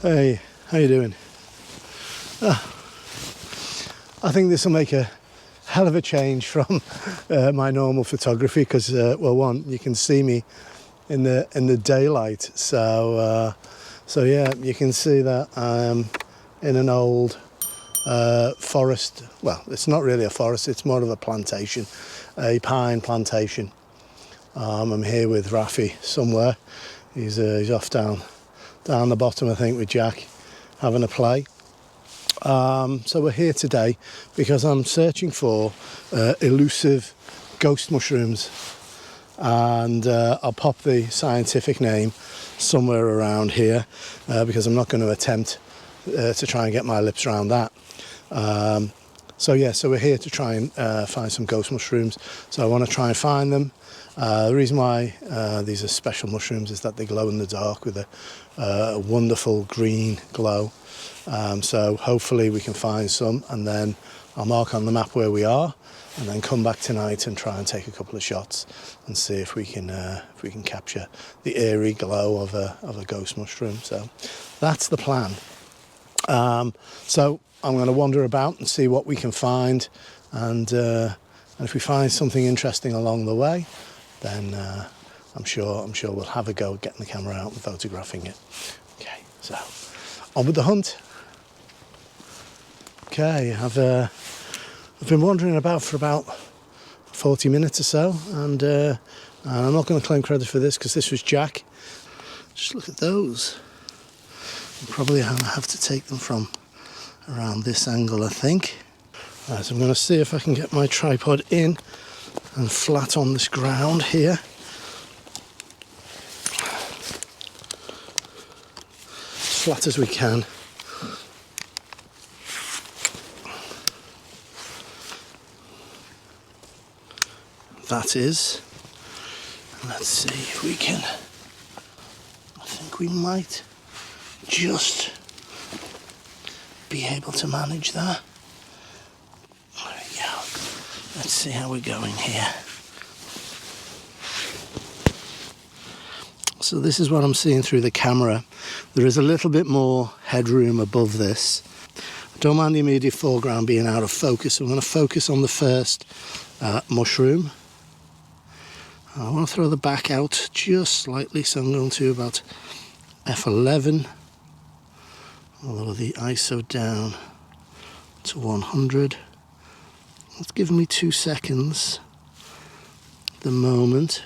Hey, how you doing? I think this will make a hell of a change from my normal photography because, well, one, you can see me in the daylight. So yeah, you can see that I'm in an old forest. Well, it's not really a forest; it's more of a plantation, a pine plantation. I'm here with Rafi somewhere. He's off down the bottom, I think, with Jack, having a play. So we're here today because I'm searching for elusive ghost mushrooms, and I'll pop the scientific name somewhere around here because I'm not going to attempt to try and get my lips around that. So we're here to try and find some ghost mushrooms. So I want to try and find them. The reason why these are special mushrooms is that they glow in the dark with a wonderful green glow. So hopefully we can find some, and then I'll mark on the map where we are, and then come back tonight and try and take a couple of shots and see if we can capture the eerie glow of a ghost mushroom. So that's the plan. So I'm going to wander about and see what we can find, and if we find something interesting along the way, then I'm sure we'll have a go at getting the camera out and photographing it. Okay, so on with the hunt. Okay, I've been wandering about for about 40 minutes or so, and I'm not going to claim credit for this because this was Jack. Just look at those. I'll probably have to take them from around this angle, I think. Right, so I'm going to see if I can get my tripod in and flat on this ground here. As flat as we can. That is. Let's see if we can. I think we might just be able to manage that. There we go. Let's see how we're going here. So this is what I'm seeing through the camera. There is a little bit more headroom above this. I don't mind the immediate foreground being out of focus. So I'm going to focus on the first mushroom. I want to throw the back out just slightly, so I'm going to about f11. I'll lower the ISO down to 100. It's given me 2 seconds at the moment.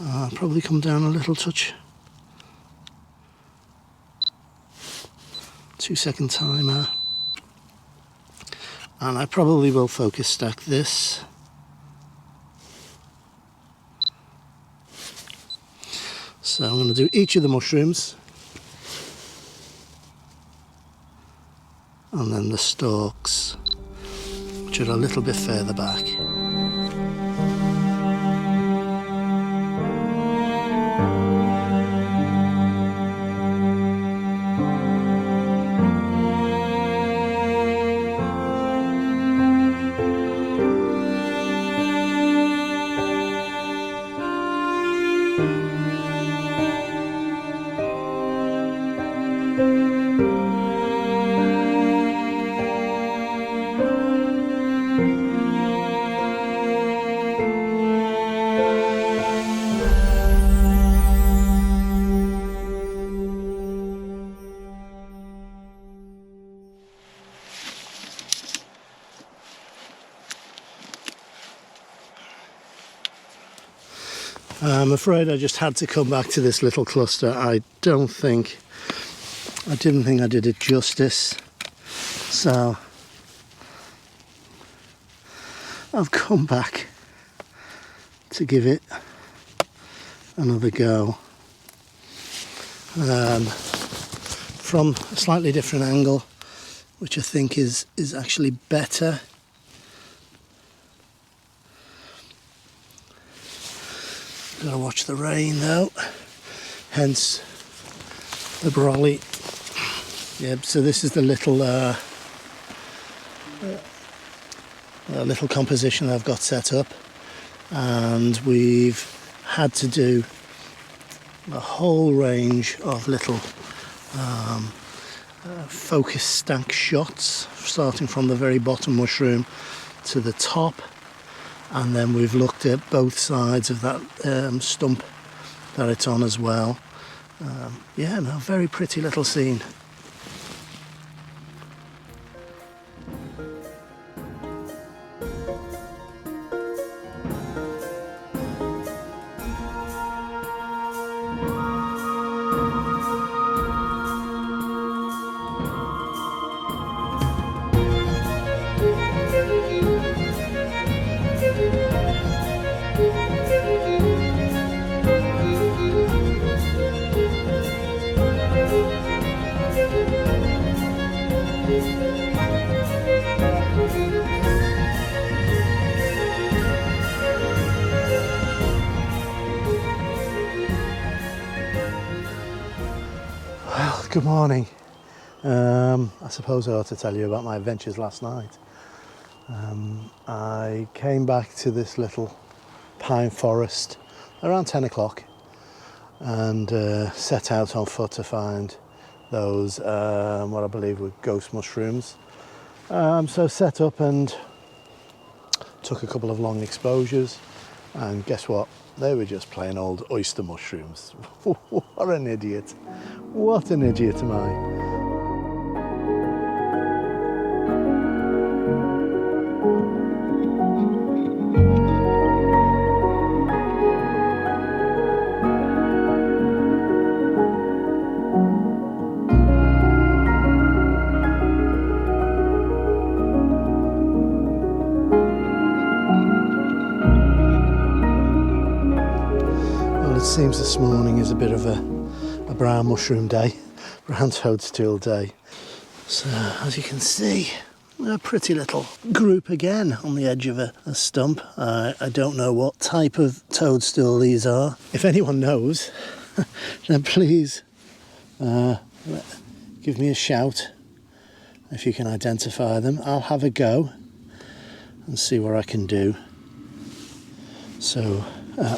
I'll probably come down a little touch. 2 second timer. And I probably will focus stack this. So I'm going to do each of the mushrooms, and then the stalks, which are a little bit further back. I'm afraid I just had to come back to this little cluster. I didn't think I did it justice. So I've come back to give it another go. From a slightly different angle, which I think is actually better. Gotta watch the rain though, hence the brolly. Yep, so this is the little composition that I've got set up, and we've had to do a whole range of little focus stack shots, starting from the very bottom mushroom to the top, and then we've looked at both sides of that stump that it's on as well. Yeah, no, very pretty little scene. Well, good morning. I suppose I ought to tell you about my adventures last night. I came back to this little pine forest around 10 o'clock and set out on foot to find those, what I believe were ghost mushrooms. So set up and took a couple of long exposures, and guess what? They were just plain old oyster mushrooms. What an idiot. What an idiot am I. It seems this morning is a bit of a brown mushroom day, brown toadstool day. So as you can see, a pretty little group again on the edge of a stump. I don't know what type of toadstool these are. If anyone knows, then please give me a shout if you can identify them. I'll have a go and see what I can do. So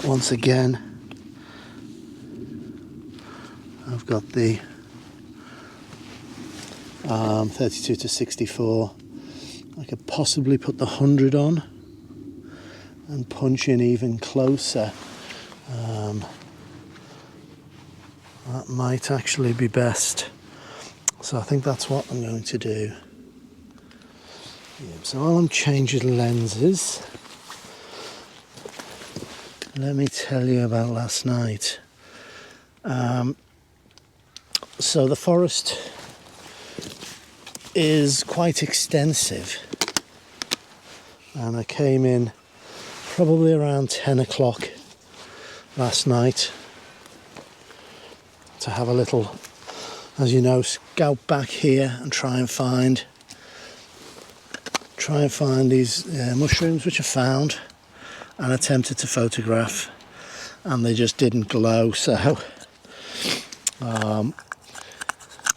once again, I've got the 32 to 64. I could possibly put the 100 on and punch in even closer. That might actually be best. So I think that's what I'm going to do. So while I'm changing lenses, let me tell you about last night. So the forest is quite extensive, and I came in probably around 10 o'clock last night to have a little, as you know, scout back here and try and find these mushrooms, which I found and attempted to photograph, and they just didn't glow.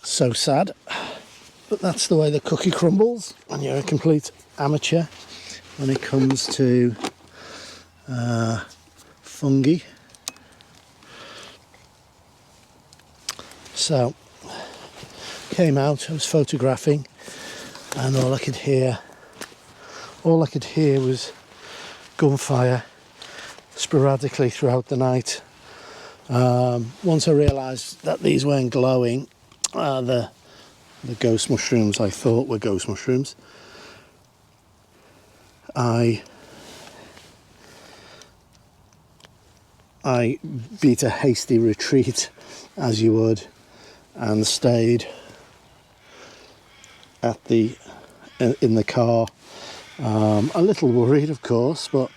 So sad, but that's the way the cookie crumbles when you're a complete amateur when it comes to fungi. So came out, I was photographing, and all I could hear was gunfire sporadically throughout the night. Once I realised that these weren't glowing, the ghost mushrooms I thought were ghost mushrooms, I beat a hasty retreat, as you would, and stayed in the car. A little worried, of course, but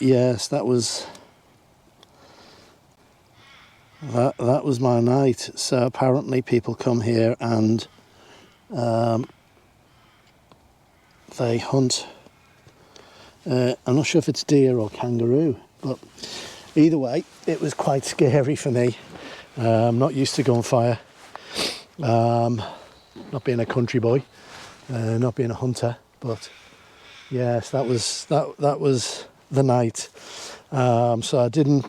yes, that was my night. So apparently people come here and they hunt. I'm not sure if it's deer or kangaroo, but either way, it was quite scary for me. I'm not used to gunfire. Not being a country boy, not being a hunter, but yes, that was the night. So I didn't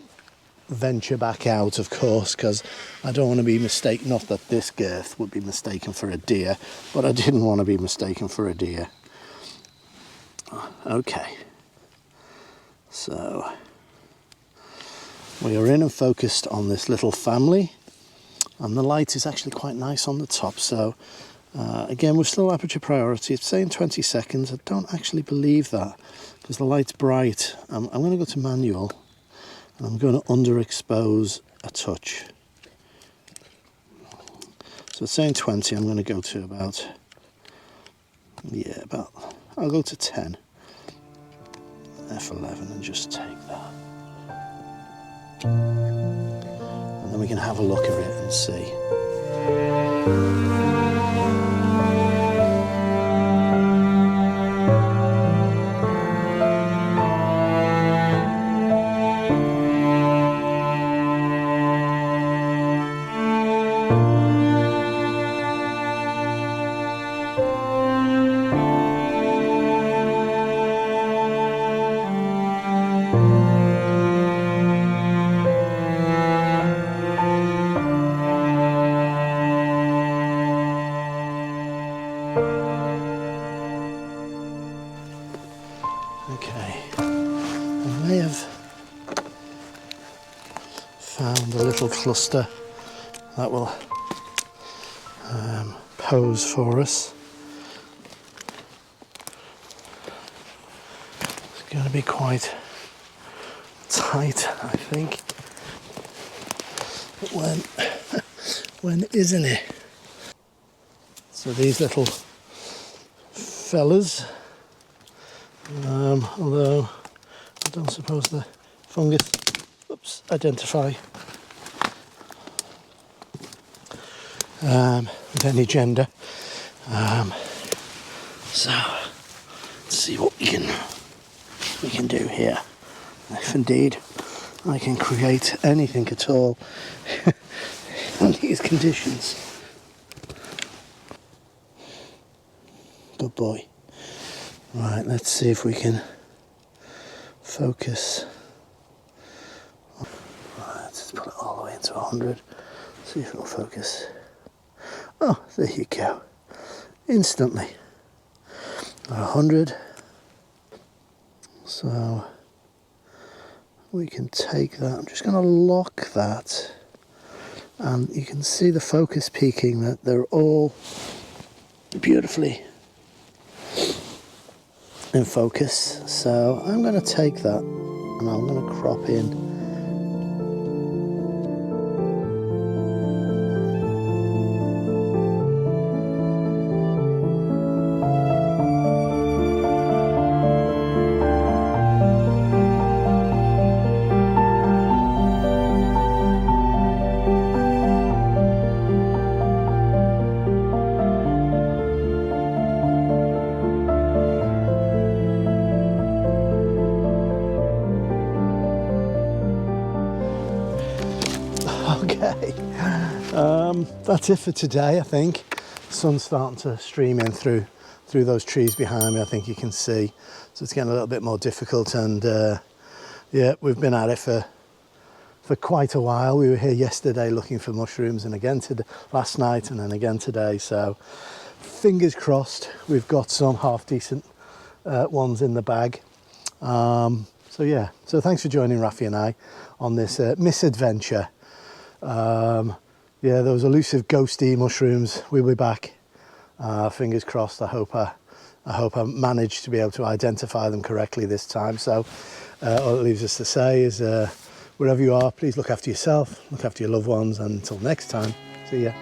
venture back out, of course, because I don't want to be mistaken, not that this girth would be mistaken for a deer, but I didn't want to be mistaken for a deer. Okay, so we are in and focused on this little family, and the light is actually quite nice on the top. So again, we're still aperture priority. It's saying 20 seconds. I don't actually believe that because the light's bright. I'm going to go to manual, and I'm going to underexpose a touch. So it's saying 20. I'm going to go to about, I'll go to 10. F11 and just take that. And then we can have a look at it and see. Okay, I may have found a little cluster that will pose for us. It's going to be quite tight, I think. But when isn't it? So these little fellas, although I don't suppose the fungus identify with any gender. So let's see what we can do here. If indeed I can create anything at all in these conditions. Good boy. Right, let's see if we can focus. Right, let's put it all the way into 100. See if it'll focus. Oh, there you go. Instantly. 100. So we can take that. I'm just going to lock that. And you can see the focus peaking, that they're all beautifully in focus. So I'm going to take that and I'm going to crop in. Okay, that's it for today. I think the sun's starting to stream in through those trees behind me. I think you can see, so it's getting a little bit more difficult. And yeah, we've been at it for quite a while. We were here yesterday looking for mushrooms, and again last night, and then again today. So fingers crossed, we've got some half decent ones in the bag. So yeah, so thanks for joining Rafi and I on this misadventure. Yeah, those elusive ghosty mushrooms. We'll be back. Fingers crossed. I hope I managed to be able to identify them correctly this time. So all it leaves us to say is wherever you are, please look after yourself, look after your loved ones, and until next time, see ya.